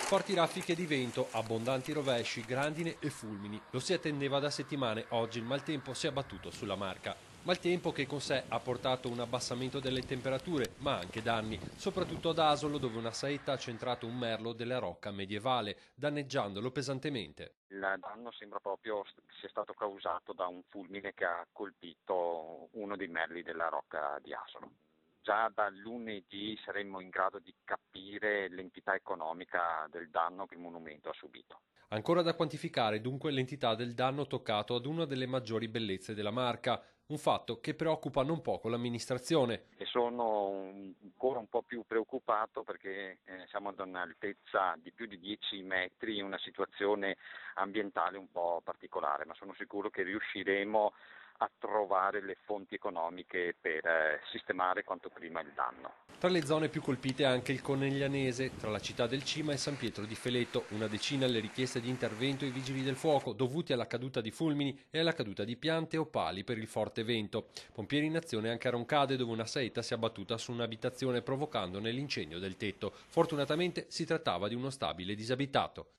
Forti raffiche di vento, abbondanti rovesci, grandine e fulmini. Lo si attendeva da settimane, oggi il maltempo si è abbattuto sulla Marca. Maltempo che con sé ha portato un abbassamento delle temperature, ma anche danni, soprattutto ad Asolo dove una saetta ha centrato un merlo della rocca medievale, danneggiandolo pesantemente. Il danno sembra proprio sia stato causato da un fulmine che ha colpito uno dei merli della rocca di Asolo. Già da lunedì saremmo in grado di capire l'entità economica del danno che il monumento ha subito. Ancora da quantificare dunque l'entità del danno toccato ad una delle maggiori bellezze della Marca, un fatto che preoccupa non poco l'amministrazione. E sono ancora un po' più preoccupato perché siamo ad un'altezza di più di 10 metri in una situazione ambientale un po' particolare, ma sono sicuro che riusciremo a trovare le fonti economiche per sistemare quanto prima il danno. Tra le zone più colpite anche il Coneglianese, tra la città del Cima e San Pietro di Feletto, una decina le richieste di intervento ai vigili del fuoco dovuti alla caduta di fulmini e alla caduta di piante o pali per il forte vento. Pompieri in azione anche a Roncade dove una saetta si è abbattuta su un'abitazione provocandone l'incendio del tetto. Fortunatamente si trattava di uno stabile disabitato.